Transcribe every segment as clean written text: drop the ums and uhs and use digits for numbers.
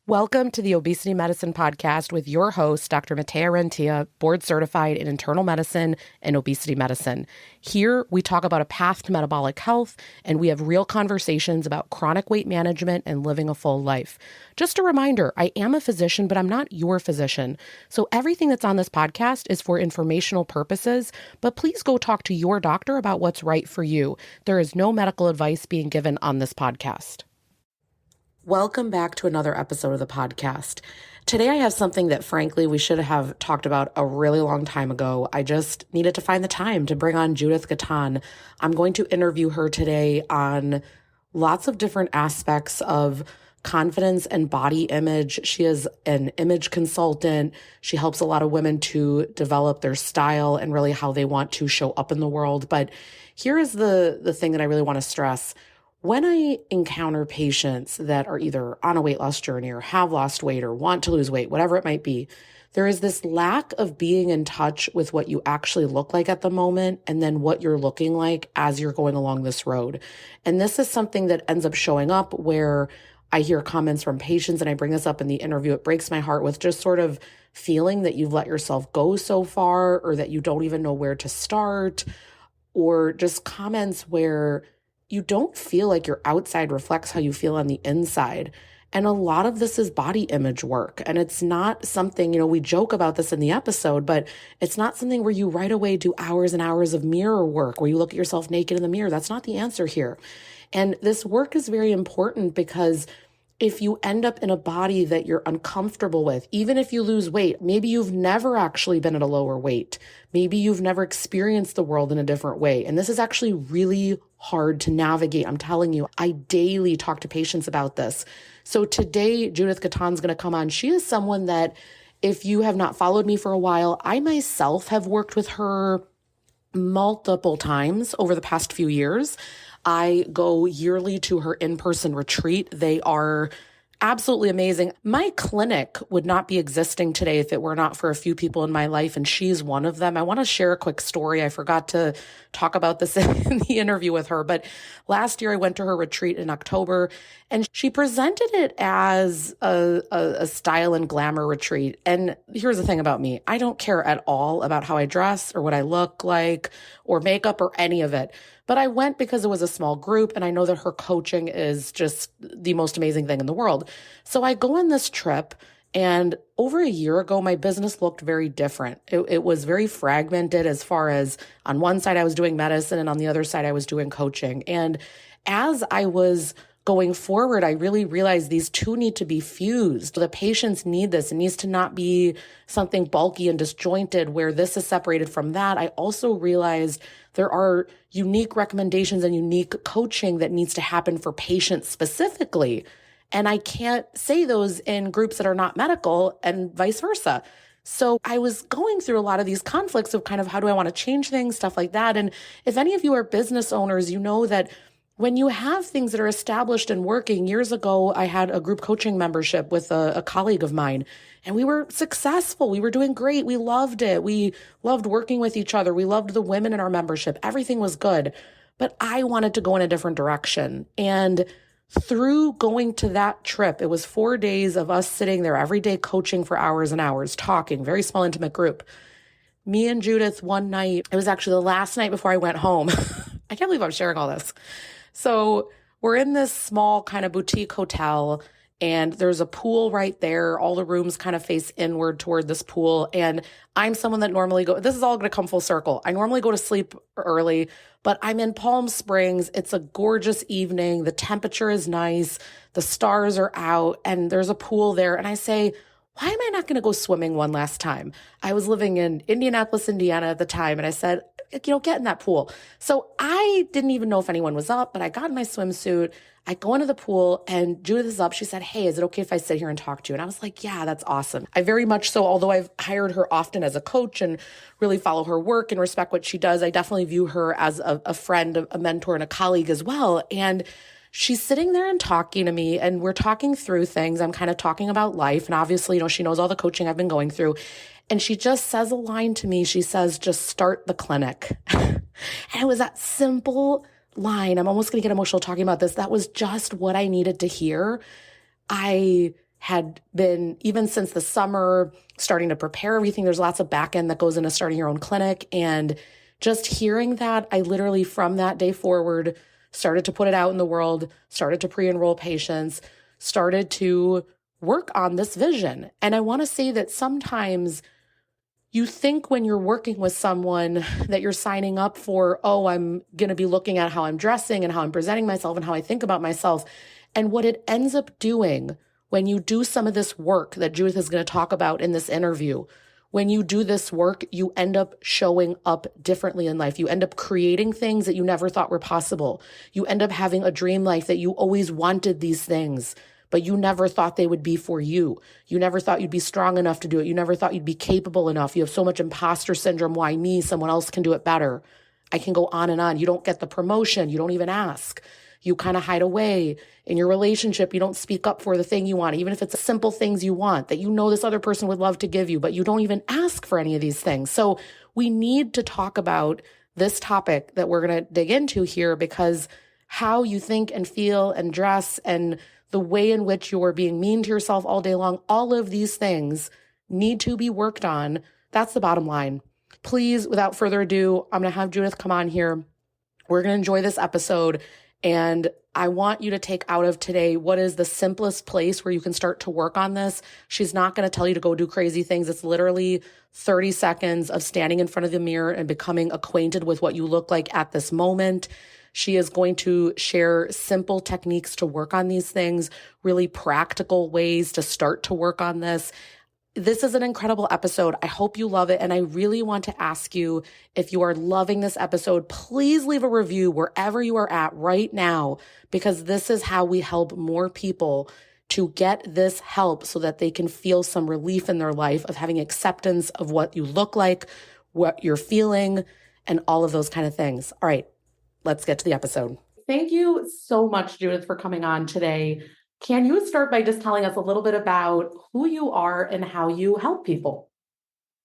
Welcome to the Obesity Medicine Podcast with your host, Dr. Rentea, board certified in internal medicine and obesity medicine. Here, we talk about a path to metabolic health, and we have real conversations about chronic weight management and living a full life. Just a reminder, I am a physician, but I'm not your physician. So everything that's on this podcast is for informational purposes, but please go talk to your doctor about what's right for you. There is no medical advice being given on this podcast. Welcome back to another episode of the podcast. Today I have something that frankly we should have talked about a really long time ago. I just needed to find the time to bring on Judith Gaton. I'm going to interview her today on lots of different aspects of confidence and body image. She is an image consultant. She helps a lot of women to develop their style and really how they want to show up in the world. But here is the thing that I really want to stress. When I encounter patients that are either on a weight loss journey or have lost weight or want to lose weight, whatever it might be, there is this lack of being in touch with what you actually look like at the moment and then what you're looking like as you're going along this road. And this is something that ends up showing up where I hear comments from patients, and I bring this up in the interview. It breaks my heart with just sort of feeling that you've let yourself go so far or that you don't even know where to start, or just comments where you don't feel like your outside reflects how you feel on the inside. And a lot of this is body image work. And it's not something, we joke about this in the episode, but it's not something where you right away do hours and hours of mirror work where you look at yourself naked in the mirror. That's not the answer here. And this work is very important because if you end up in a body that you're uncomfortable with, even if you lose weight, maybe you've never actually been at a lower weight. Maybe you've never experienced the world in a different way. And this is actually really hard to navigate. I'm telling you, I daily talk to patients about this. So today, Judith Gaton's going to come on. She is someone that, if you have not followed me for a while, I myself have worked with her multiple times over the past few years. I go yearly to her in-person retreat. They are absolutely amazing. My clinic would not be existing today if it were not for a few people in my life, and she's one of them. I want to share a quick story. I forgot to talk about this in the interview with her, but last year I went to her retreat in October, and she presented it as a style and glamour retreat. And here's the thing about me. I don't care at all about how I dress or what I look like or makeup or any of it. But I went because it was a small group, and I know that her coaching is just the most amazing thing in the world. So I go on this trip, and over a year ago, my business looked very different. It was very fragmented as far as on one side I was doing medicine and on the other side I was doing coaching. And as I was going forward, I really realized these two need to be fused. The patients need this. It needs to not be something bulky and disjointed where this is separated from that. I also realized there are unique recommendations and unique coaching that needs to happen for patients specifically. And I can't say those in groups that are not medical and vice versa. So I was going through a lot of these conflicts of kind of how do I want to change things, stuff like that. And if any of you are business owners, you know that when you have things that are established and working, years ago, I had a group coaching membership with a colleague of mine, and we were successful. We were doing great. We loved it. We loved working with each other. We loved the women in our membership. Everything was good, but I wanted to go in a different direction. And through going to that trip, it was 4 days of us sitting there every day coaching for hours and hours, talking, very small, intimate group. Me and Judith one night, it was actually the last night before I went home. I can't believe I'm sharing all this. So we're in this small kind of boutique hotel, and there's a pool right there. All the rooms kind of face inward toward this pool. And I'm someone that normally this is all going to come full circle. I normally go to sleep early, but I'm in Palm Springs. It's a gorgeous evening. The temperature is nice. The stars are out, and there's a pool there. And I say, why am I not going to go swimming one last time? I was living in Indianapolis, Indiana at the time, and I said, get in that pool. So I didn't even know if anyone was up, but I got in my swimsuit. I go into the pool, and Judith is up. She said, hey, is it okay if I sit here and talk to you? And I was like, yeah, that's awesome. I very much so, although I've hired her often as a coach and really follow her work and respect what she does, I definitely view her as a friend, a mentor, and a colleague as well. And she's sitting there and talking to me, and we're talking through things. I'm kind of talking about life. And obviously, she knows all the coaching I've been going through. And she just says a line to me. She says, just start the clinic. And it was that simple line. I'm almost going to get emotional talking about this. That was just what I needed to hear. I had been, even since the summer, starting to prepare everything. There's lots of back end that goes into starting your own clinic. And just hearing that, I literally from that day forward started to put it out in the world, started to pre-enroll patients, started to work on this vision. And I want to say that sometimes you think when you're working with someone that you're signing up for, oh, I'm going to be looking at how I'm dressing and how I'm presenting myself and how I think about myself. And what it ends up doing when you do some of this work that Judith is going to talk about in this interview, when you do this work, you end up showing up differently in life. You end up creating things that you never thought were possible. You end up having a dream life that you always wanted these things, but you never thought they would be for you. You never thought you'd be strong enough to do it. You never thought you'd be capable enough. You have so much imposter syndrome. Why me? Someone else can do it better. I can go on and on. You don't get the promotion. You don't even ask. You kind of hide away in your relationship. You don't speak up for the thing you want, even if it's simple things you want that you know this other person would love to give you, but you don't even ask for any of these things. So we need to talk about this topic that we're going to dig into here, because how you think and feel and dress and the way in which you're being mean to yourself all day long, all of these things need to be worked on. That's the bottom line. Please, without further ado, I'm going to have Judith come on here. We're going to enjoy this episode. And I want you to take out of today what is the simplest place where you can start to work on this. She's not going to tell you to go do crazy things. It's literally 30 seconds of standing in front of the mirror and becoming acquainted with what you look like at this moment. She is going to share simple techniques to work on these things, really practical ways to start to work on this. This is an incredible episode. I hope you love it. And I really want to ask you, if you are loving this episode, please leave a review wherever you are at right now, because this is how we help more people to get this help so that they can feel some relief in their life of having acceptance of what you look like, what you're feeling, and all of those kind of things. All right, let's get to the episode. Thank you so much, Judith, for coming on today. Can you start by just telling us a little bit about who you are and how you help people?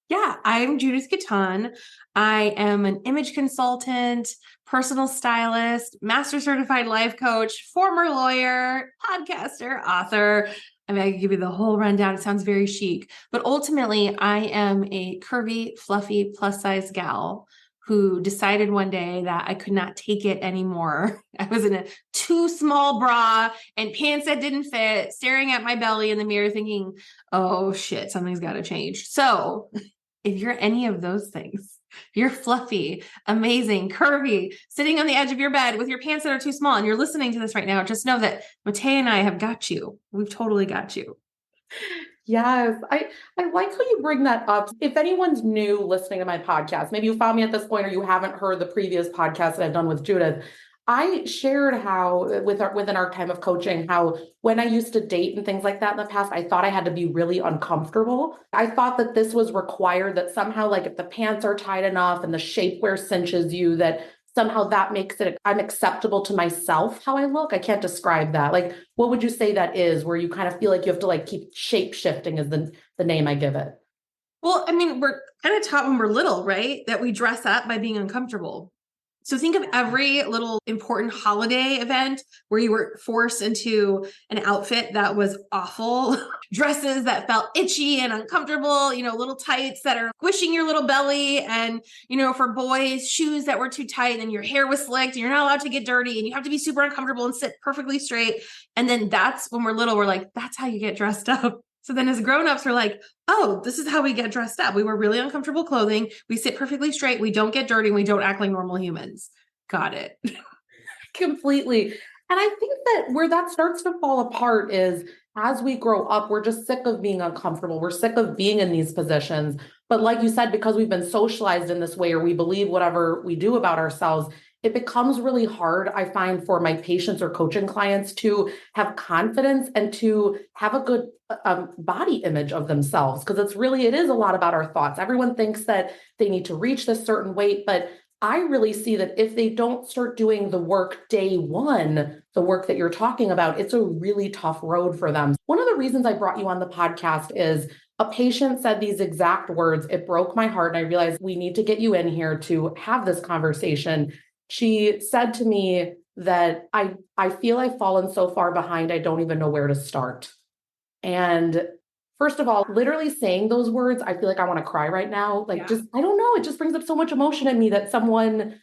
Yeah, I'm Judith Gaton. I am an image consultant, personal stylist, master certified life coach, former lawyer, podcaster, author. I mean, I could give you the whole rundown. It sounds very chic, but ultimately I am a curvy, fluffy, plus size gal who decided one day that I could not take it anymore. I was in a too small bra and pants that didn't fit, staring at my belly in the mirror thinking, oh shit, something's got to change. So if you're any of those things, you're fluffy, amazing, curvy, sitting on the edge of your bed with your pants that are too small, and you're listening to this right now, just know that Rentea and I have got you. We've totally got you. Yes, I like how you bring that up. If anyone's new listening to my podcast, maybe you found me at this point or you haven't heard the previous podcast that I've done with Judith, I shared how within our time of coaching, how when I used to date and things like that in the past, I thought I had to be really uncomfortable. I thought that this was required, that somehow like if the pants are tight enough and the shapewear cinches you, that somehow that makes it, I'm acceptable to myself, how I look. I can't describe that. Like, what would you say that is, where you kind of feel like you have to like keep shape shifting is the name I give it? Well, I mean, we're kind of taught when we're little, right? That we dress up by being uncomfortable. So think of every little important holiday event where you were forced into an outfit that was awful, dresses that felt itchy and uncomfortable, little tights that are squishing your little belly. And, for boys, shoes that were too tight and your hair was slicked and you're not allowed to get dirty and you have to be super uncomfortable and sit perfectly straight. And then that's when we're little, we're like, that's how you get dressed up. So then as grownups, we're like, oh, this is how we get dressed up. We wear really uncomfortable clothing. We sit perfectly straight. We don't get dirty. We don't act like normal humans. Got it. Completely. And I think that where that starts to fall apart is as we grow up, we're just sick of being uncomfortable. We're sick of being in these positions. But like you said, because we've been socialized in this way, or we believe whatever we do about ourselves, it becomes really hard, I find, for my patients or coaching clients to have confidence and to have a good body image of themselves. Because it is a lot about our thoughts. Everyone thinks that they need to reach this certain weight, but I really see that if they don't start doing the work day one, the work that you're talking about, it's a really tough road for them. One of the reasons I brought you on the podcast is a patient said these exact words. It broke my heart. And I realized we need to get you in here to have this conversation. She said to me that I feel I've fallen so far behind, I don't even know where to start. And first of all, literally saying those words, I feel like I want to cry right now. Like, just, I don't know. It just brings up so much emotion in me that someone,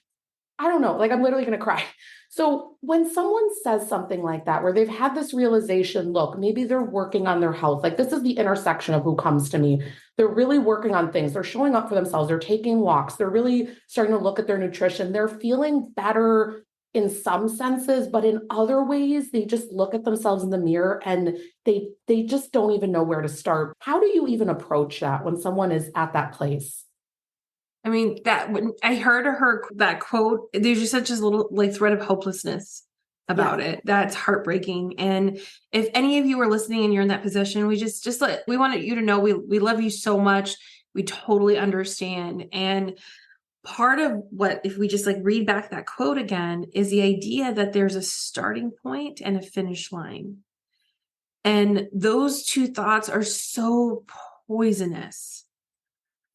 I don't know, like I'm literally going to cry. So when someone says something like that, where they've had this realization, look, maybe they're working on their health. Like this is the intersection of who comes to me. They're really working on things. They're showing up for themselves. They're taking walks. They're really starting to look at their nutrition. They're feeling better in some senses, but in other ways, they just look at themselves in the mirror and they just don't even know where to start. How do you even approach that when someone is at that place? I mean, that when I heard her that quote, there's just such a little like thread of hopelessness about it. That's heartbreaking. And if any of you are listening and you're in that position, we we wanted you to know we love you so much. We totally understand. And part of what, if we just like read back that quote again, is the idea that there's a starting point and a finish line. And those two thoughts are so poisonous.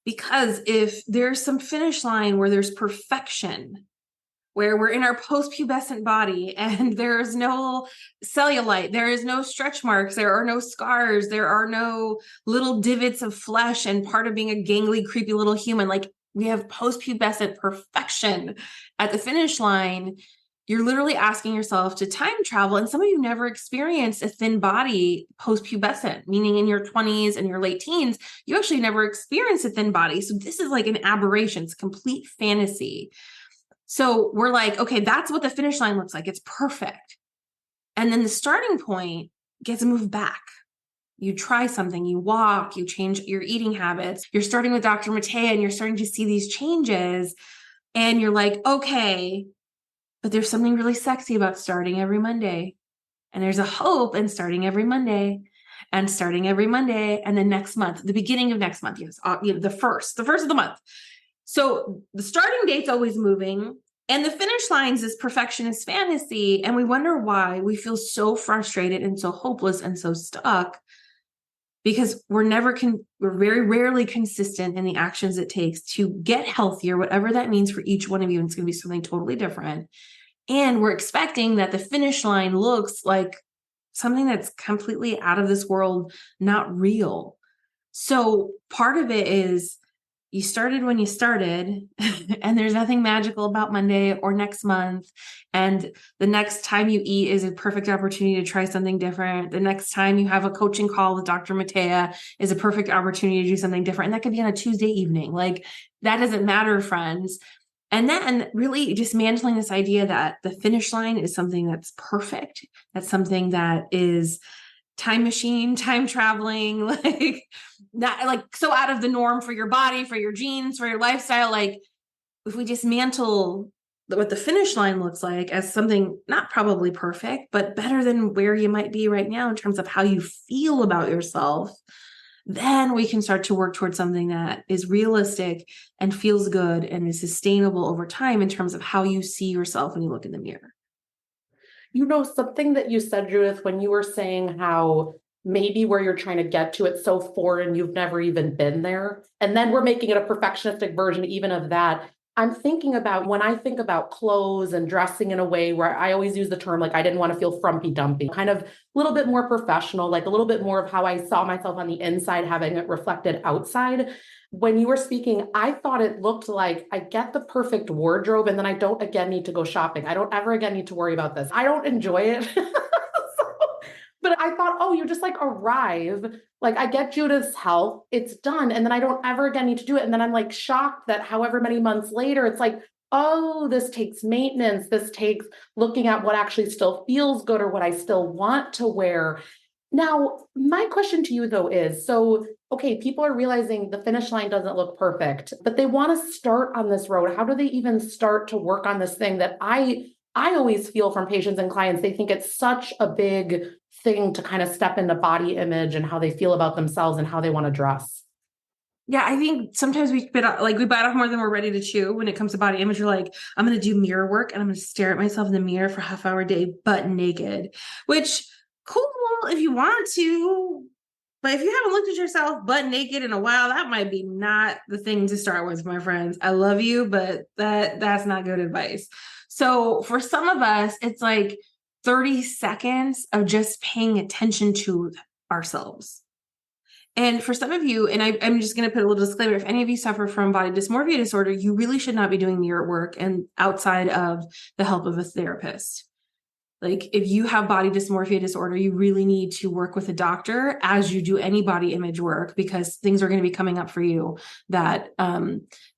Because if there's some finish line where there's perfection, where we're in our post-pubescent body and there's no cellulite, there is no stretch marks, there are no scars, there are no little divots of flesh and part of being a gangly, creepy little human, like we have post-pubescent perfection at the finish line, you're literally asking yourself to time travel. And some of you never experienced a thin body post-pubescent, meaning in your 20s and your late teens, you actually never experienced a thin body. So this is like an aberration. It's complete fantasy. So we're like, okay, that's what the finish line looks like. It's perfect. And then the starting point gets moved back. You try something, you walk, you change your eating habits. You're starting with Dr. Rentea and you're starting to see these changes. And you're like, okay, but there's something really sexy about starting every Monday. And there's a hope in starting every Monday and starting every Monday. And then next month, the beginning of next month, yes, the first of the month. So the starting date's always moving and the finish line's this perfectionist fantasy. And we wonder why we feel so frustrated and so hopeless and so stuck because we're very rarely consistent in the actions it takes to get healthier, whatever that means for each one of you. And it's going to be something totally different. And we're expecting that the finish line looks like something that's completely out of this world, not real. So part of it is you started when you started and there's nothing magical about Monday or next month. And the next time you eat is a perfect opportunity to try something different. The next time you have a coaching call with Dr. Rentea is a perfect opportunity to do something different. And that could be on a Tuesday evening. Like that doesn't matter, friends. And then really dismantling this idea that the finish line is something that's perfect. That's something that is time machine, time traveling, like not like so out of the norm for your body, for your genes, for your lifestyle. Like if we dismantle what the finish line looks like as something not probably perfect, but better than where you might be right now in terms of how you feel about yourself, then we can start to work towards something that is realistic and feels good and is sustainable over time in terms of how you see yourself when you look in the mirror. You know, something that you said, Judith, when you were saying how maybe where you're trying to get to, it's so foreign, you've never even been there. And then we're making it a perfectionistic version even of that. I'm thinking about when I think about clothes and dressing in a way where I always use the term, like I didn't want to feel frumpy dumpy, kind of a little bit more professional, like a little bit more of how I saw myself on the inside, having it reflected outside. When you were speaking, I thought it looked like I get the perfect wardrobe and then I don't again need to go shopping. I don't ever again need to worry about this. I don't enjoy it. But I thought, oh, you just like arrive, like I get Judith's health, it's done. And then I don't ever again need to do it. And then I'm like shocked that however many months later, it's like, oh, this takes maintenance. This takes looking at what actually still feels good or what I still want to wear. Now, my question to you though is, so, okay, people are realizing the finish line doesn't look perfect, but they want to start on this road. How do they even start to work on this thing that I always feel from patients and clients, they think it's such a big thing to kind of step into body image and how they feel about themselves and how they want to dress. Yeah, I think sometimes we bite off more than we're ready to chew when it comes to body image. You're like, I'm going to do mirror work and I'm going to stare at myself in the mirror for a half hour a day, butt naked, which cool if you want to. But if you haven't looked at yourself butt naked in a while, that might be not the thing to start with, my friends. I love you, but that's not good advice. So for some of us, it's like 30 seconds of just paying attention to ourselves. And for some of you, and I'm just going to put a little disclaimer, if any of you suffer from body dysmorphia disorder, you really should not be doing mirror work and outside of the help of a therapist. Like if you have body dysmorphia disorder, you really need to work with a doctor as you do any body image work, because things are going to be coming up for you that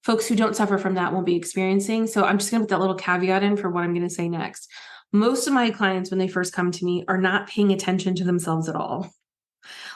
folks who don't suffer from that won't be experiencing. So I'm just going to put that little caveat in for what I'm going to say next. Most of my clients, when they first come to me, are not paying attention to themselves at all.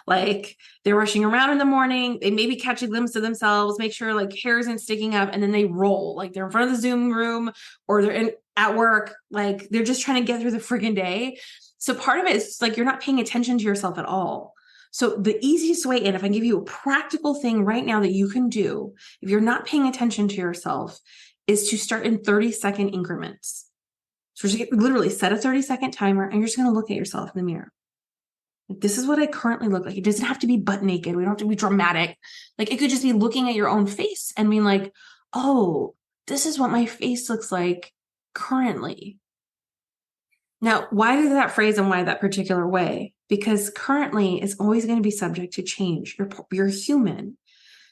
Like they're rushing around in the morning, they maybe catch a glimpse of themselves, make sure like hair isn't sticking up, and then they roll. Like they're in front of the Zoom room or they're at work, like they're just trying to get through the friggin' day. So part of it is like you're not paying attention to yourself at all. So the easiest way in, if I give you a practical thing right now that you can do, if you're not paying attention to yourself, is to start in 30-second increments. So just literally set a 30-second timer and you're just going to look at yourself in the mirror. This is what I currently look like. It doesn't have to be butt naked. We don't have to be dramatic. Like it could just be looking at your own face and being like, oh, this is what my face looks like currently. Now, why is that phrase and why that particular way? Because currently is always going to be subject to change. You're human.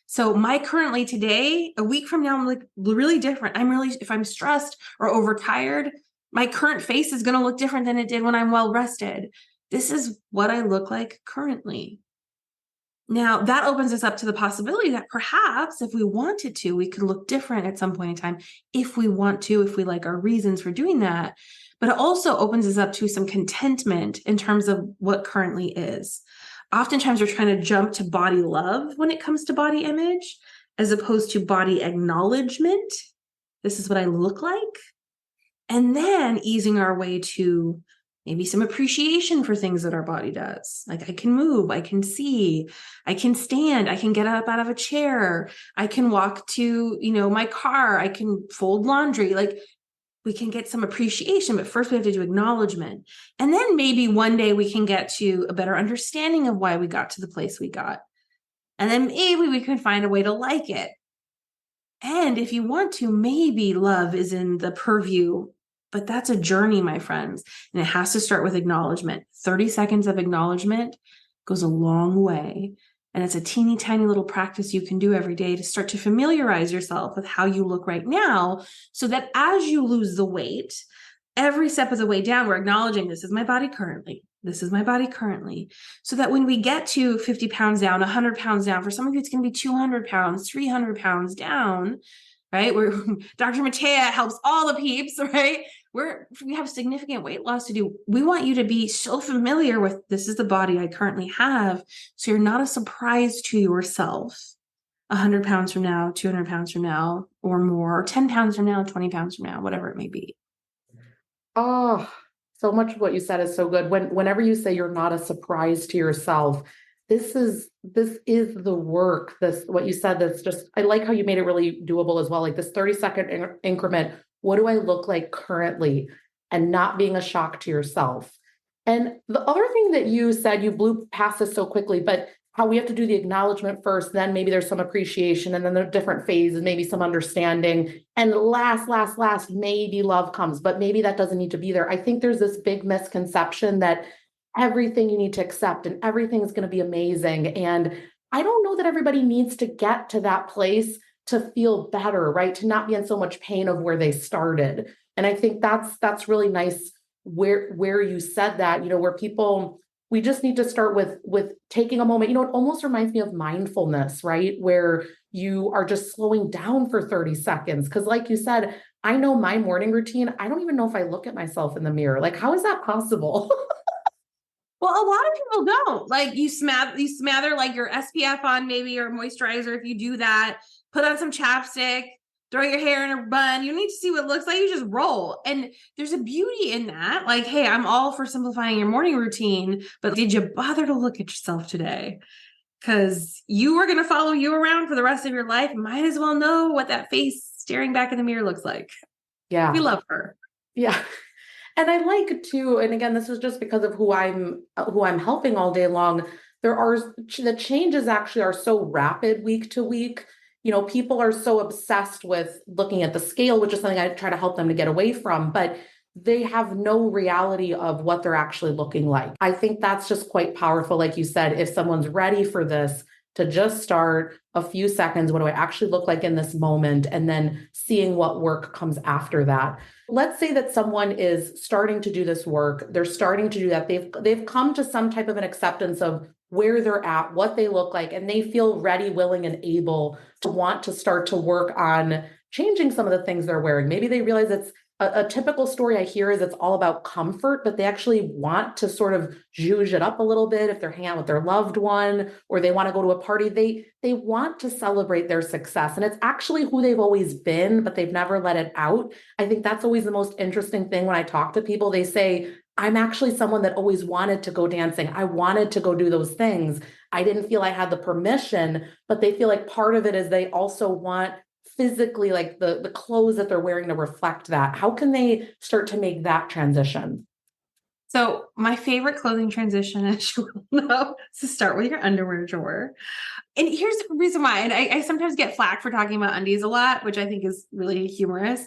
So my currently today, a week from now, I'm like really different. If I'm stressed or overtired, my current face is going to look different than it did when I'm well rested. This is what I look like currently. Now, that opens us up to the possibility that perhaps if we wanted to, we could look different at some point in time if we want to, if we like our reasons for doing that. But it also opens us up to some contentment in terms of what currently is. Oftentimes, we're trying to jump to body love when it comes to body image, as opposed to body acknowledgement. This is what I look like. And then easing our way to maybe some appreciation for things that our body does. Like I can move, I can see, I can stand, I can get up out of a chair, I can walk to, my car, I can fold laundry. Like we can get some appreciation, but first we have to do acknowledgement. And then maybe one day we can get to a better understanding of why we got to the place we got. And then maybe we can find a way to like it. And if you want to, maybe love is in the purview. But that's a journey, my friends. And it has to start with acknowledgement. 30 seconds of acknowledgement goes a long way. And it's a teeny tiny little practice you can do every day to start to familiarize yourself with how you look right now, so that as you lose the weight, every step of the way down, we're acknowledging this is my body currently. This is my body currently. So that when we get to 50 pounds down, 100 pounds down, for some of you, it's going to be 200 pounds, 300 pounds down, right? Where Dr. Rentea helps all the peeps, right? We have significant weight loss to do. We want you to be so familiar with this is the body I currently have. So you're not a surprise to yourself 100 pounds from now, 200 pounds from now or more, or 10 pounds from now, 20 pounds from now, whatever it may be. Oh, so much of what you said is so good. Whenever you say you're not a surprise to yourself, this is the work. What you said, that's just, I like how you made it really doable as well. Like this 30-second increment. What do I look like currently? And not being a shock to yourself. And the other thing that you said, you blew past this so quickly, but how we have to do the acknowledgement first, then maybe there's some appreciation, and then there are different phases, maybe some understanding. And last, maybe love comes, but maybe that doesn't need to be there. I think there's this big misconception that everything you need to accept and everything's going to be amazing. And I don't know that everybody needs to get to that place to feel better, right? To not be in so much pain of where they started. And I think that's really nice where you said that, where people, we just need to start with taking a moment. It almost reminds me of mindfulness, right? Where you are just slowing down for 30 seconds. Because like you said, I know my morning routine, I don't even know if I look at myself in the mirror. Like, how is that possible? Well, a lot of people don't. Like you smother like your SPF on, maybe your moisturizer. If you do that, put on some chapstick, throw your hair in a bun. You need to see what it looks like. You just roll. And there's a beauty in that. Like, hey, I'm all for simplifying your morning routine, but did you bother to look at yourself today? Because you are going to follow you around for the rest of your life. Might as well know what that face staring back in the mirror looks like. Yeah. We love her. Yeah. And I like to, and again, this is just because of who I'm helping all day long. The changes actually are so rapid week to week. People are so obsessed with looking at the scale, which is something I try to help them to get away from. But they have no reality of what they're actually looking like. I think that's just quite powerful. Like you said, if someone's ready for this, to just start a few seconds, what do I actually look like in this moment? And then seeing what work comes after that. Let's say that someone is starting to do this work. They're starting to do that. They've come to some type of an acceptance of where they're at, what they look like, and they feel ready, willing, and able to want to start to work on changing some of the things they're wearing. Maybe they realize it's a typical story I hear is it's all about comfort, but they actually want to sort of zhuzh it up a little bit if they're hanging out with their loved one or they want to go to a party. They want to celebrate their success. And it's actually who they've always been, but they've never let it out. I think that's always the most interesting thing when I talk to people. They say, I'm actually someone that always wanted to go dancing. I wanted to go do those things. I didn't feel I had the permission, but they feel like part of it is they also want physically, like the clothes that they're wearing to reflect that. How can they start to make that transition? So my favorite clothing transition, as you will know, is to start with your underwear drawer. And here's the reason why. And I sometimes get flack for talking about undies a lot, which I think is really humorous.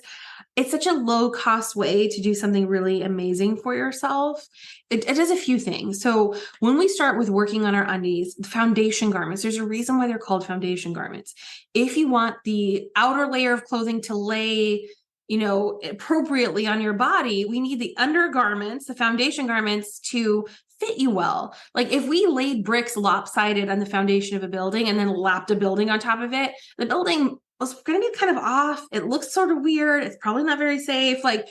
It's such a low cost way to do something really amazing for yourself. It does a few things. So when we start with working on our undies, the foundation garments, there's a reason why they're called foundation garments. If you want the outer layer of clothing to lay appropriately on your body, we need the undergarments, the foundation garments to fit you well. Like if we laid bricks lopsided on the foundation of a building and then lapped a building on top of it, the building was going to be kind of off. It looks sort of weird. It's probably not very safe. Like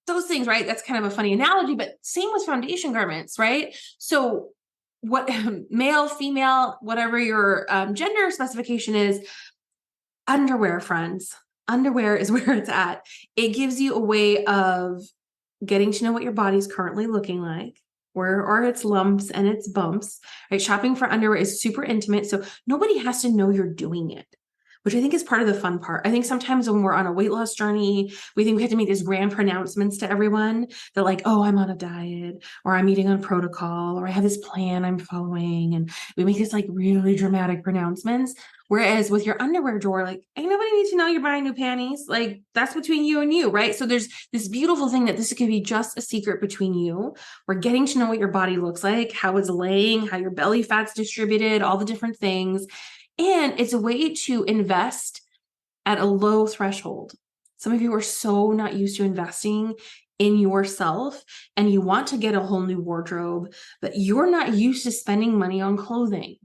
those things, right? That's kind of a funny analogy, but same with foundation garments, right? So what male, female, whatever your gender specification is, underwear, friends. Underwear is where it's at. It gives you a way of getting to know what your body's currently looking like, where are its lumps and its bumps, right? Shopping for underwear is super intimate. So nobody has to know you're doing it, which I think is part of the fun part. I think sometimes when we're on a weight loss journey, we think we have to make these grand pronouncements to everyone that like, oh, I'm on a diet or I'm eating on protocol or I have this plan I'm following. And we make this like really dramatic pronouncements. Whereas with your underwear drawer, like ain't nobody needs to know you're buying new panties. Like that's between you and you, right? So there's this beautiful thing that this could be just a secret between you. We're getting to know what your body looks like, how it's laying, how your belly fat's distributed, all the different things. And it's a way to invest at a low threshold. Some of you are so not used to investing in yourself and you want to get a whole new wardrobe, but you're not used to spending money on clothing.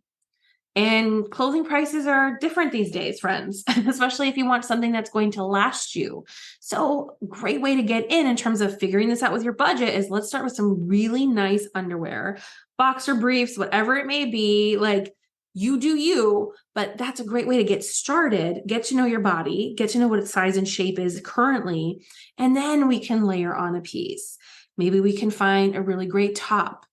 And clothing prices are different these days, friends, especially if you want something that's going to last you. So great way to get in terms of figuring this out with your budget is let's start with some really nice underwear, boxer briefs, whatever it may be. Like you do you, but that's a great way to get started, get to know your body, get to know what its size and shape is currently, and then we can layer on a piece. Maybe we can find a really great top,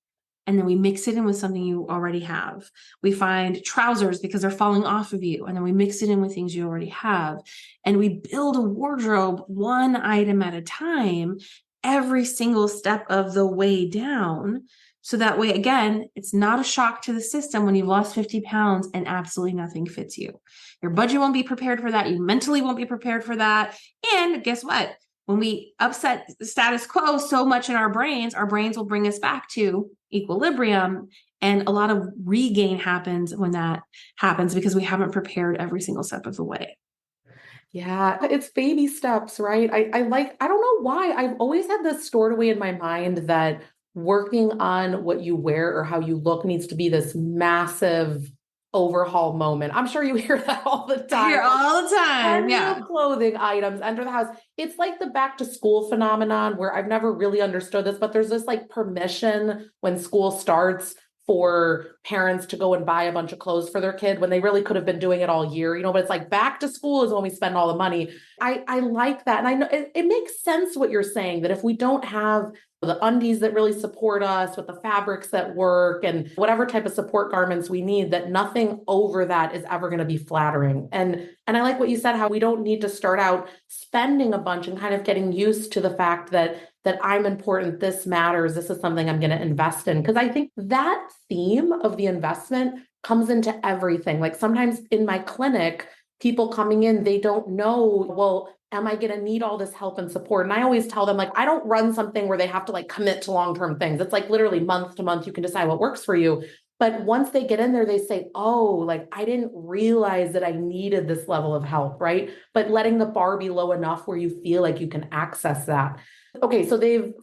and then we mix it in with something you already have. We find trousers because they're falling off of you, and then we mix it in with things you already have. And we build a wardrobe one item at a time, every single step of the way down. So that way, again, it's not a shock to the system when you've lost 50 pounds and absolutely nothing fits you. Your budget won't be prepared for that. You mentally won't be prepared for that. And guess what? When we upset the status quo so much in our brains will bring us back to equilibrium. And a lot of regain happens when that happens because we haven't prepared every single step of the way. Yeah, it's baby steps, right? I don't know why. I've always had this stored away in my mind that working on what you wear or how you look needs to be this massive overhaul moment. I'm sure you hear that all the time. I hear all the time. Yeah. New clothing items enter the house. It's like the back to school phenomenon where I've never really understood this, but there's this like permission when school starts for parents to go and buy a bunch of clothes for their kid when they really could have been doing it all year, but it's like back to school is when we spend all the money. I like that. And I know it makes sense what you're saying, that if we don't have the undies that really support us with the fabrics that work and whatever type of support garments we need, that nothing over that is ever going to be flattering. And I like what you said, how we don't need to start out spending a bunch and kind of getting used to the fact that I'm important, this matters, this is something I'm going to invest in. Because I think that theme of the investment comes into everything. Like sometimes in my clinic, people coming in, they don't know, well, am I going to need all this help and support? And I always tell them, like, I don't run something where they have to like commit to long-term things. It's like literally month to month, you can decide what works for you. But once they get in there, they say, oh, like, I didn't realize that I needed this level of help, right? But letting the bar be low enough where you feel like you can access that. Okay, so they've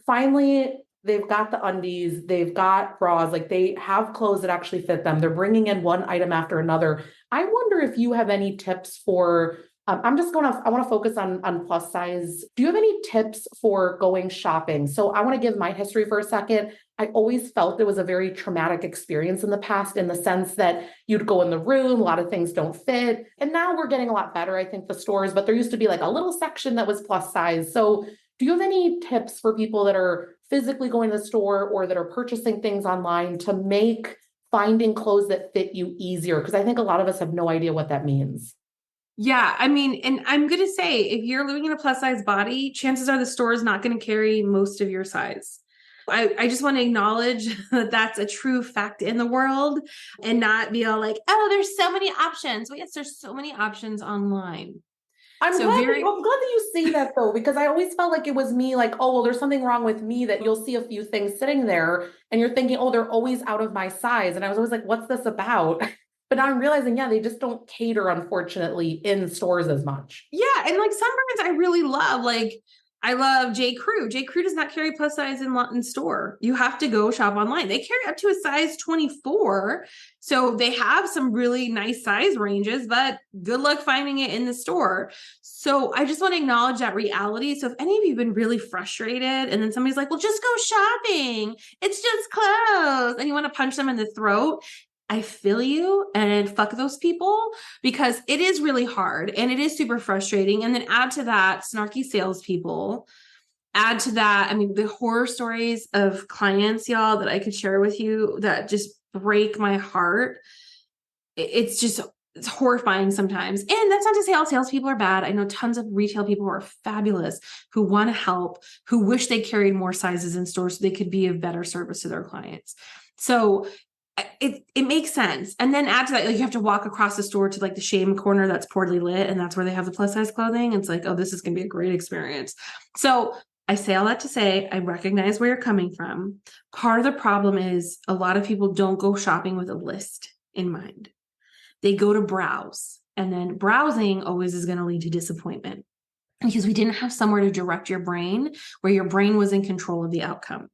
got the undies, they've got bras, like they have clothes that actually fit them. They're bringing in one item after another. I wonder if you have any tips for, I want to focus on plus size. Do you have any tips for going shopping? So I want to give my history for a second. I always felt it was a very traumatic experience in the past, in the sense that you'd go in the room, a lot of things don't fit. And now we're getting a lot better, I think, the stores, but there used to be like a little section that was plus size. So do you have any tips for people that are physically going to the store or that are purchasing things online to make finding clothes that fit you easier? Because I think a lot of us have no idea what that means. Yeah, I mean, and I'm going to say, if you're living in a plus size body, chances are the store is not going to carry most of your size. I just want to acknowledge that that's a true fact in the world, and not be all like, oh, there's so many options. Well, yes, there's so many options online. I'm glad that you say that, though, because I always felt like it was me, like, oh, well, there's something wrong with me, that you'll see a few things sitting there and you're thinking, oh, they're always out of my size. And I was always like, what's this about? But now I'm realizing, yeah, they just don't cater, unfortunately, in stores as much. Yeah. And like some brands I really love, like I love J. Crew. J. Crew does not carry plus size in store. You have to go shop online. They carry up to a size 24. So they have some really nice size ranges, but good luck finding it in the store. So I just want to acknowledge that reality. So if any of you have been really frustrated and then somebody's like, well, just go shopping, it's just clothes, and you want to punch them in the throat, I feel you, and fuck those people, because it is really hard and it is super frustrating. And then add to that snarky salespeople, add to that, I mean, the horror stories of clients, y'all, that I could share with you that just break my heart. It's horrifying sometimes. And that's not to say all salespeople are bad. I know tons of retail people who are fabulous, who want to help, who wish they carried more sizes in stores so they could be of better service to their clients. So it makes sense. And then add to that, like, you have to walk across the store to like the shame corner that's poorly lit, and that's where they have the plus size clothing. It's like, oh, this is going to be a great experience. So I say all that to say, I recognize where you're coming from. Part of the problem is a lot of people don't go shopping with a list in mind. They go to browse, and then browsing always is going to lead to disappointment, because we didn't have somewhere to direct your brain where your brain was in control of the outcome.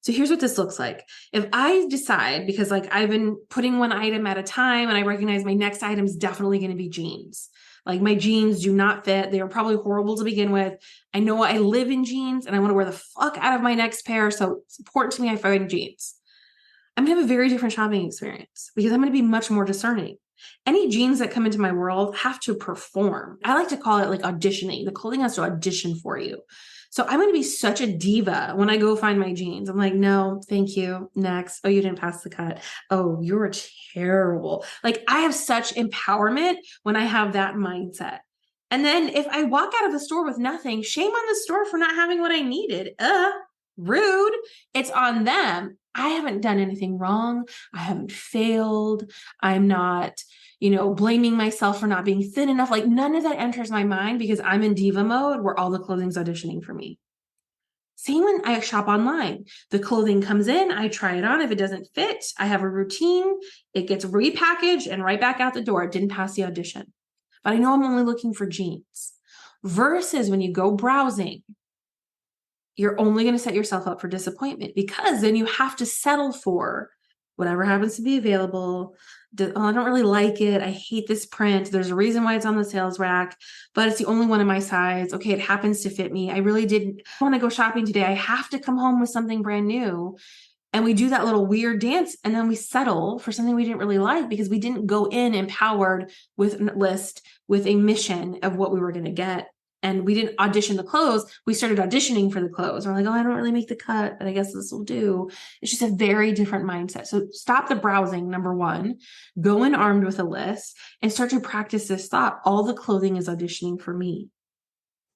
So here's what this looks like. If I decide, because like I've been putting one item at a time, and I recognize my next item is definitely going to be jeans. Like my jeans do not fit. They are probably horrible to begin with. I know I live in jeans and I want to wear the fuck out of my next pair. So it's important to me I find jeans. I'm going to have a very different shopping experience, because I'm going to be much more discerning. Any jeans that come into my world have to perform. I like to call it like auditioning. The clothing has to audition for you. So I'm going to be such a diva when I go find my jeans. I'm like, no, thank you. Next. Oh, you didn't pass the cut. Oh, you're terrible. Like I have such empowerment when I have that mindset. And then if I walk out of the store with nothing, shame on the store for not having what I needed. Rude. It's on them. I haven't done anything wrong. I haven't failed. I'm not, blaming myself for not being thin enough. Like none of that enters my mind, because I'm in diva mode where all the clothing's auditioning for me. Same when I shop online. The clothing comes in, I try it on. If it doesn't fit, I have a routine. It gets repackaged and right back out the door. It didn't pass the audition. But I know I'm only looking for jeans. Versus when you go browsing, you're only going to set yourself up for disappointment, because then you have to settle for whatever happens to be available. Oh, I don't really like it. I hate this print. There's a reason why it's on the sales rack, but it's the only one in my size. Okay, it happens to fit me. I really didn't want to go shopping today. I have to come home with something brand new. And we do that little weird dance, and then we settle for something we didn't really like, because we didn't go in empowered with a list, with a mission of what we were going to get. And we didn't audition the clothes. We started auditioning for the clothes. We're like, oh, I don't really make the cut, but I guess this will do. It's just a very different mindset. So stop the browsing, number one. Go in armed with a list and start to practice this thought. All the clothing is auditioning for me.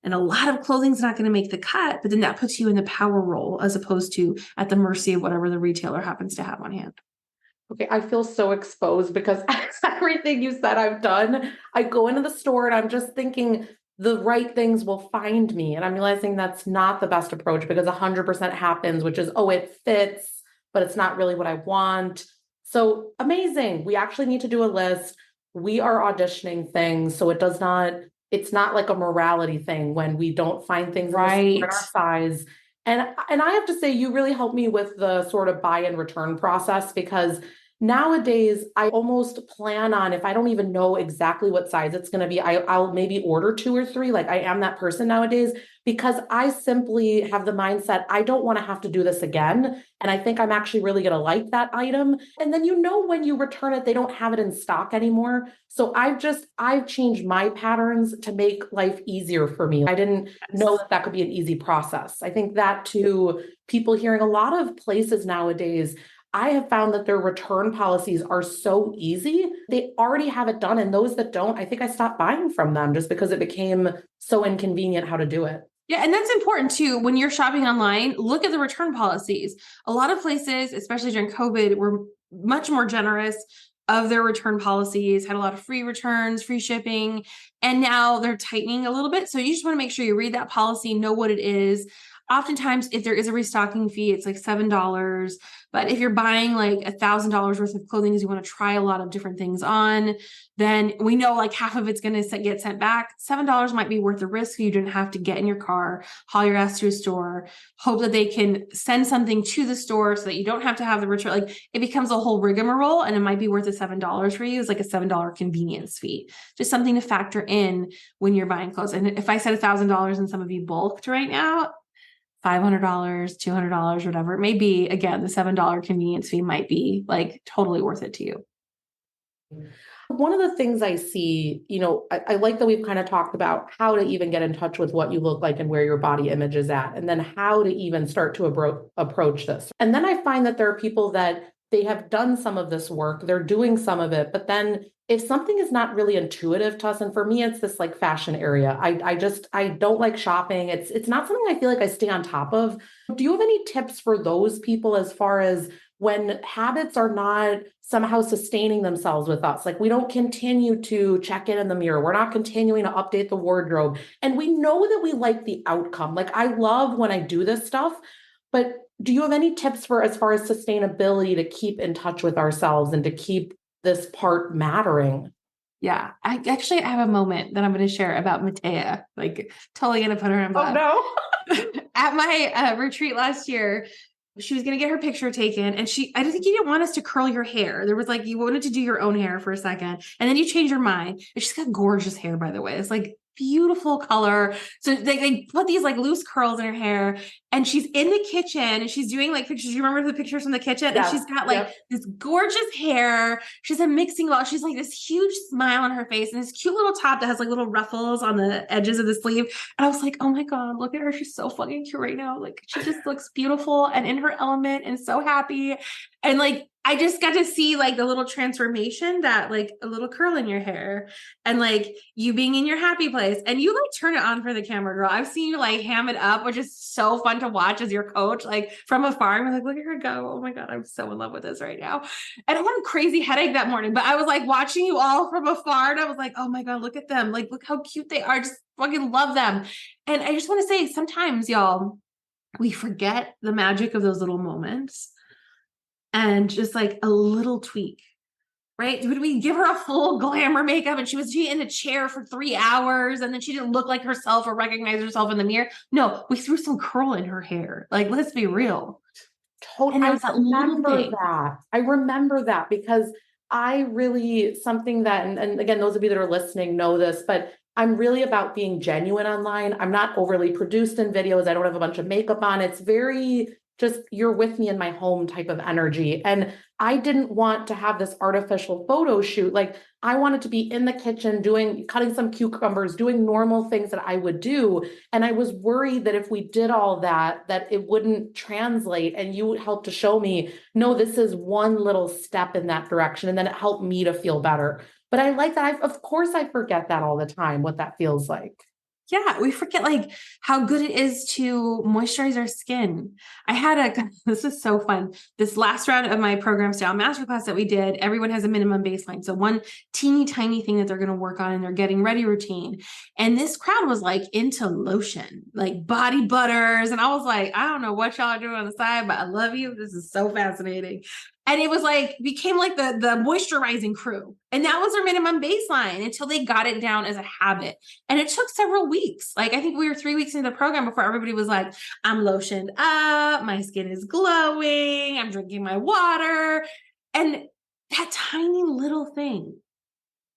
And a lot of clothing's not going to make the cut, but then that puts you in the power role as opposed to at the mercy of whatever the retailer happens to have on hand. Okay, I feel so exposed, because everything you said I've done. I go into the store and I'm just thinking, the right things will find me. And I'm realizing that's not the best approach because 100% happens, which is, oh, it fits, but it's not really what I want. So amazing. We actually need to do a list. We are auditioning things. So it's not like a morality thing when we don't find things in our size. And I have to say, you really helped me with the sort of buy and return process because nowadays, I almost plan on if I don't even know exactly what size it's going to be, I'll maybe order 2 or 3. Like I am that person nowadays because I simply have the mindset, I don't want to have to do this again. And I think I'm actually really going to like that item. And then, when you return it, they don't have it in stock anymore. So I've changed my patterns to make life easier for me. I didn't know that could be an easy process. I think that too, people hearing a lot of places nowadays, I have found that their return policies are so easy. They already have it done. And those that don't, I think I stopped buying from them just because it became so inconvenient how to do it. Yeah. And that's important too. When you're shopping online, look at the return policies. A lot of places, especially during COVID, were much more generous of their return policies, had a lot of free returns, free shipping, and now they're tightening a little bit. So you just want to make sure you read that policy, know what it is. Oftentimes, if there is a restocking fee, it's like $7. But if you're buying like $1,000 worth of clothing, you want to try a lot of different things on, then we know like half of it's going to get sent back. $7 might be worth the risk. You didn't have to get in your car, haul your ass to a store, hope that they can send something to the store so that you don't have to have the return. Like it becomes a whole rigmarole, and it might be worth the $7 for you. It's like a $7 convenience fee, just something to factor in when you're buying clothes. And if I said $1,000 and some of you bulked right now, $500, $200, whatever it may be, again, the $7 convenience fee might be like totally worth it to you. One of the things I see, I like that we've kind of talked about how to even get in touch with what you look like and where your body image is at, and then how to even start to approach this. And then I find that there are people that they have done some of this work, they're doing some of it, but then if something is not really intuitive to us, and for me, it's this like fashion area. I don't like shopping. It's not something I feel like I stay on top of. Do you have any tips for those people as far as when habits are not somehow sustaining themselves with us? Like we don't continue to check in the mirror. We're not continuing to update the wardrobe. And we know that we like the outcome. Like I love when I do this stuff, but do you have any tips for as far as sustainability to keep in touch with ourselves and to keep this part mattering? Yeah, I have a moment that I'm going to share about Rentea, like totally going to put her in blast. Oh no. At my retreat last year, she was going to get her picture taken, and I think you didn't want us to curl your hair. There was like, you wanted to do your own hair for a second, and then you changed your mind. And she's got gorgeous hair, by the way. It's like beautiful color. So they put these like loose curls in her hair, and she's in the kitchen and she's doing like pictures. You remember the pictures from the kitchen? Yeah. And she's got like this gorgeous hair. She's a mixing bowl. She's like this huge smile on her face and this cute little top that has like little ruffles on the edges of the sleeve. And I was like, oh my God, look at her. She's so fucking cute right now. Like she just looks beautiful and in her element and so happy. And like, I just got to see like the little transformation, that like a little curl in your hair and like you being in your happy place, and you like turn it on for the camera, girl. I've seen you like ham it up, which is so fun to watch as your coach, like from afar. I'm like, look at her go. Oh my God, I'm so in love with this right now. And I had a crazy headache that morning, but I was like watching you all from afar and I was like, oh my God, look at them. Like, look how cute they are. Just fucking love them. And I just want to say sometimes y'all, we forget the magic of those little moments. And just like a little tweak, right? Did we give her a full glamour makeup and she was in a chair for 3 hours and then she didn't look like herself or recognize herself in the mirror? No, we threw some curl in her hair. Like, let's be real. Totally. I remember that because I really, something that, and again, those of you that are listening know this, but I'm really about being genuine online. I'm not overly produced in videos. I don't have a bunch of makeup on. It's very just you're with me in my home type of energy. And I didn't want to have this artificial photo shoot. Like I wanted to be in the kitchen cutting some cucumbers, doing normal things that I would do. And I was worried that if we did all that, that it wouldn't translate. And you helped to show me, no, this is one little step in that direction. And then it helped me to feel better. But I like that. Of course, I forget that all the time, what that feels like. Yeah, we forget like how good it is to moisturize our skin. This is so fun. This last round of my program style masterclass that we did, everyone has a minimum baseline. So one teeny tiny thing that they're going to work on in their getting ready routine. And this crowd was like into lotion, like body butters. And I was like, I don't know what y'all are doing on the side, but I love you. This is so fascinating. And it was like, became like the moisturizing crew. And that was their minimum baseline until they got it down as a habit. And it took several weeks. Like, I think we were 3 weeks into the program before everybody was like, I'm lotioned up. My skin is glowing. I'm drinking my water. And that tiny little thing,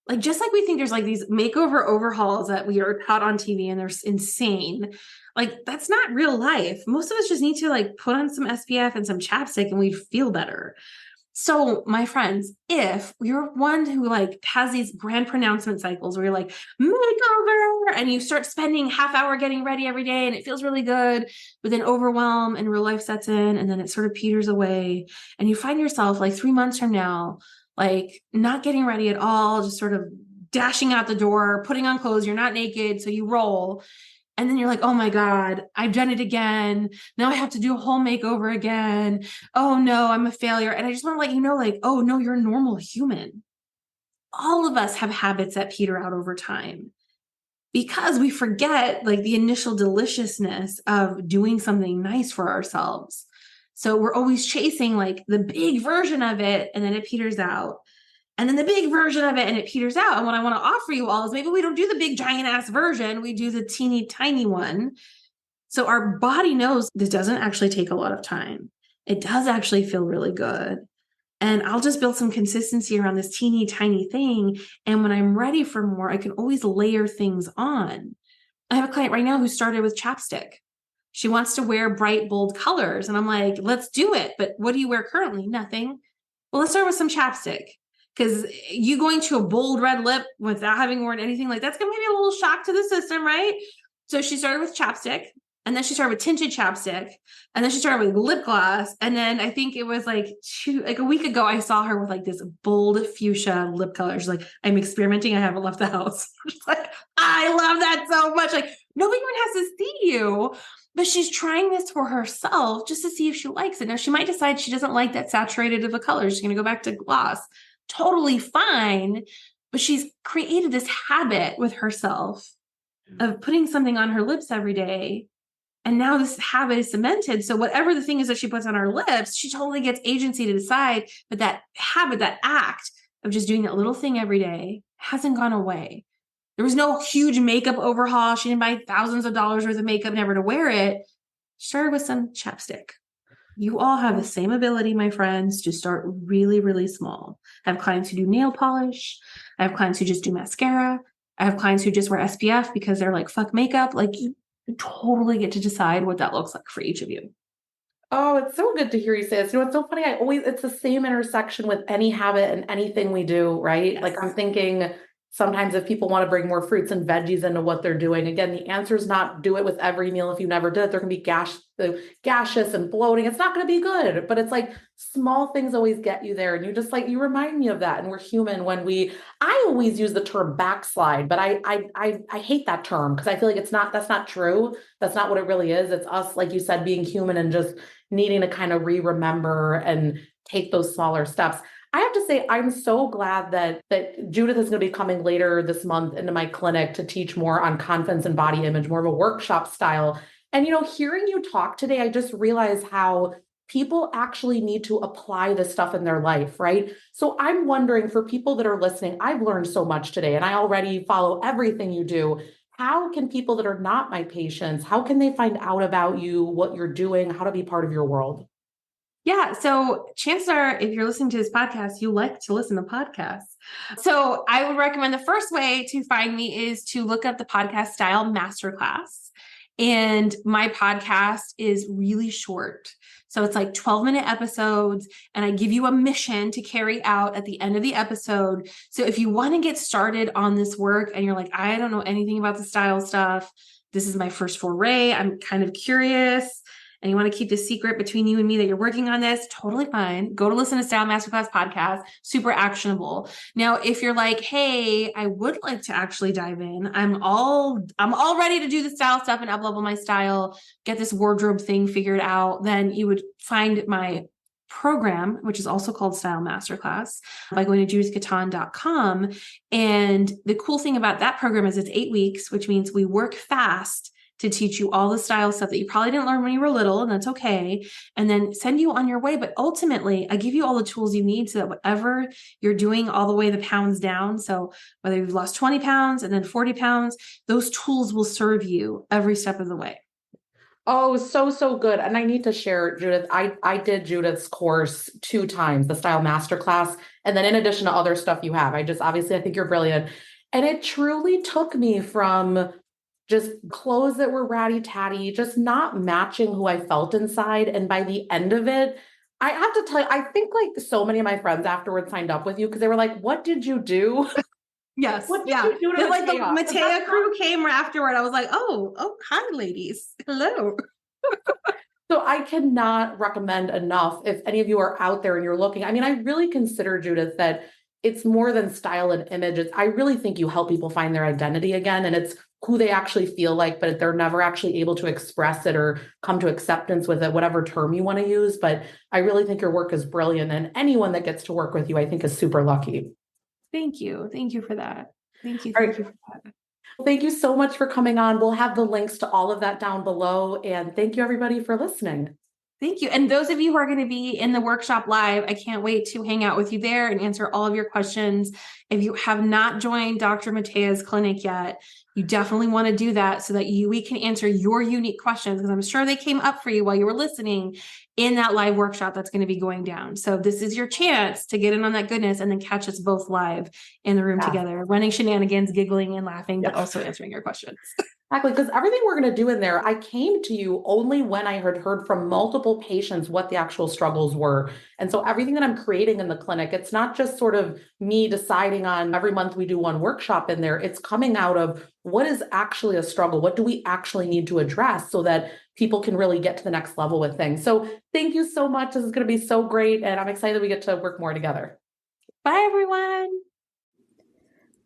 like, just like we think there's like these makeover overhauls that we are taught on TV and they're insane. Like, that's not real life. Most of us just need to like put on some SPF and some chapstick and we'd feel better. So my friends, if you're one who like has these grand pronouncement cycles where you're like makeover and you start spending half hour getting ready every day and it feels really good, but then overwhelm and real life sets in and then it sort of peters away and you find yourself like 3 months from now, like not getting ready at all, just sort of dashing out the door, putting on clothes, you're not naked, so you roll. And then you're like, oh my God, I've done it again. Now I have to do a whole makeover again. Oh no, I'm a failure. And I just want to let you know, like, oh no, you're a normal human. All of us have habits that peter out over time because we forget like the initial deliciousness of doing something nice for ourselves. So we're always chasing like the big version of it and then it peters out. And then the big version of it and it peters out. And what I want to offer you all is maybe we don't do the big giant ass version. We do the teeny tiny one. So our body knows this doesn't actually take a lot of time. It does actually feel really good. And I'll just build some consistency around this teeny tiny thing. And when I'm ready for more, I can always layer things on. I have a client right now who started with chapstick. She wants to wear bright, bold colors. And I'm like, let's do it. But what do you wear currently? Nothing. Well, let's start with some chapstick. Because you going to a bold red lip without having worn anything, like that's going to be a little shock to the system, right? So she started with chapstick, and then she started with tinted chapstick, and then she started with lip gloss. And then I think it was like a week ago, I saw her with like this bold fuchsia lip color. She's like, I'm experimenting. I haven't left the house. She's like, I love that so much. Like, nobody even has to see you. But she's trying this for herself just to see if she likes it. Now, she might decide she doesn't like that saturated of a color. She's going to go back to gloss. Totally fine, but she's created this habit with herself of putting something on her lips every day. And now this habit is cemented. So whatever the thing is that she puts on her lips, she totally gets agency to decide. But that habit, that act of just doing that little thing every day hasn't gone away. There was no huge makeup overhaul. She didn't buy thousands of dollars worth of makeup never to wear it. She started with some chapstick. You all have the same ability, my friends, to start really, really small. I have clients who do nail polish. I have clients who just do mascara. I have clients who just wear SPF because they're like, fuck makeup. Like, you totally get to decide what that looks like for each of you. Oh, it's so good to hear you say this. You know, it's so funny. It's the same intersection with any habit and anything we do, right? Yes. Like I'm thinking sometimes if people want to bring more fruits and veggies into what they're doing, again, the answer is not do it with every meal. If you never did it, there can be gaseous and bloating. It's not going to be good, but it's like small things always get you there. And you just like, you remind me of that. And we're human I always use the term backslide, but I hate that term because I feel like that's not true. That's not what it really is. It's us, like you said, being human and just needing to kind of remember and take those smaller steps. I have to say, I'm so glad that Judith is going to be coming later this month into my clinic to teach more on confidence and body image, more of a workshop style. And, you know, hearing you talk today, I just realized how people actually need to apply this stuff in their life, right? So I'm wondering for people that are listening, I've learned so much today and I already follow everything you do. How can people that are not my patients, how can they find out about you, what you're doing, how to be part of your world? Yeah. So chances are, if you're listening to this podcast, you like to listen to podcasts. So I would recommend the first way to find me is to look up the podcast style masterclass. And my podcast is really short. So it's like 12-minute episodes, and I give you a mission to carry out at the end of the episode. So if you want to get started on this work and you're like, I don't know anything about the style stuff, this is my first foray, I'm kind of curious, and you want to keep the secret between you and me that you're working on this, totally fine. Go to listen to Style Masterclass podcast, super actionable. Now, if you're like, hey, I would like to actually dive in, I'm all ready to do the style stuff and up level my style, get this wardrobe thing figured out, then you would find my program, which is also called Style Masterclass, by going to judithgaton.com. And the cool thing about that program is it's 8 weeks, which means we work fast to teach you all the style stuff that you probably didn't learn when you were little, and that's okay, and then send you on your way. But ultimately, I give you all the tools you need so that whatever you're doing all the way the pounds down, so whether you've lost 20 pounds and then 40 pounds, those tools will serve you every step of the way. Oh, so good. And I need to share, Judith, I did Judith's course 2 times, the Style Masterclass. And then in addition to other stuff you have, obviously, I think you're brilliant. And it truly took me from just clothes that were ratty tatty, just not matching who I felt inside. And by the end of it, I have to tell you, I think like so many of my friends afterwards signed up with you because they were like, what did you do? Yes. What did you do to like the Rentea? Rentea crew came afterward. I was like, oh, hi, ladies. Hello. So I cannot recommend enough if any of you are out there and you're looking. I mean, I really consider, Judith, that it's more than style and image. I really think you help people find their identity again, and it's who they actually feel like, but they're never actually able to express it or come to acceptance with it, whatever term you want to use. But I really think your work is brilliant, and anyone that gets to work with you, I think, is super lucky. Thank you. Thank you for that. Thank you. Thank you for that. Thank you so much for coming on. We'll have the links to all of that down below. And thank you, everybody, for listening. Thank you. And those of you who are going to be in the workshop live, I can't wait to hang out with you there and answer all of your questions. If you have not joined Dr. Rentea's clinic yet, you definitely want to do that so that we can answer your unique questions, because I'm sure they came up for you while you were listening in that live workshop that's going to be going down. So this is your chance to get in on that goodness and then catch us both live in the room together, running shenanigans, giggling and laughing, but also answering your questions. Exactly, because everything we're going to do in there, I came to you only when I had heard from multiple patients what the actual struggles were. And so everything that I'm creating in the clinic, it's not just sort of me deciding on every month we do one workshop in there. It's coming out of what is actually a struggle? What do we actually need to address so that people can really get to the next level with things? So thank you so much. This is going to be so great. And I'm excited we get to work more together. Bye, everyone.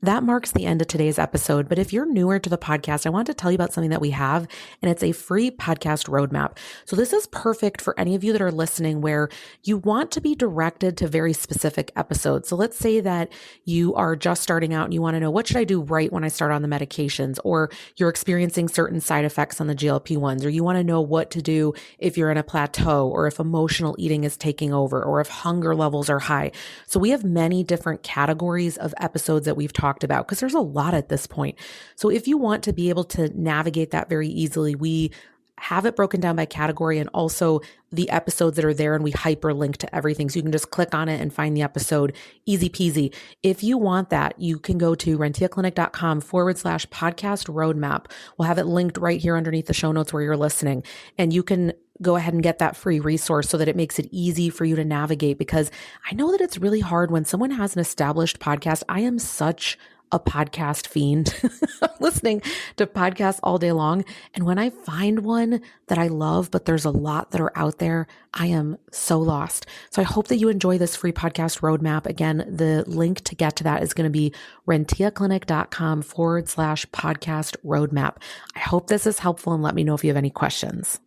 That marks the end of today's episode. But if you're newer to the podcast, I want to tell you about something that we have, and it's a free podcast roadmap. So this is perfect for any of you that are listening where you want to be directed to very specific episodes. So let's say that you are just starting out and you want to know, what should I do right when I start on the medications? Or you're experiencing certain side effects on the GLP-1s, or you want to know what to do if you're in a plateau, or if emotional eating is taking over, or if hunger levels are high. So we have many different categories of episodes that we've talked about, because there's a lot at this point. So if you want to be able to navigate that very easily, we have it broken down by category and also the episodes that are there, and we hyperlink to everything. So you can just click on it and find the episode, easy peasy. If you want that, you can go to renteaclinic.com/podcast roadmap. We'll have it linked right here underneath the show notes where you're listening. And you can go ahead and get that free resource so that it makes it easy for you to navigate, because I know that it's really hard when someone has an established podcast. I am such a podcast fiend. I'm listening to podcasts all day long. And when I find one that I love, but there's a lot that are out there, I am so lost. So I hope that you enjoy this free podcast roadmap. Again, the link to get to that is going to be renteaclinic.com/podcast roadmap. I hope this is helpful, and let me know if you have any questions.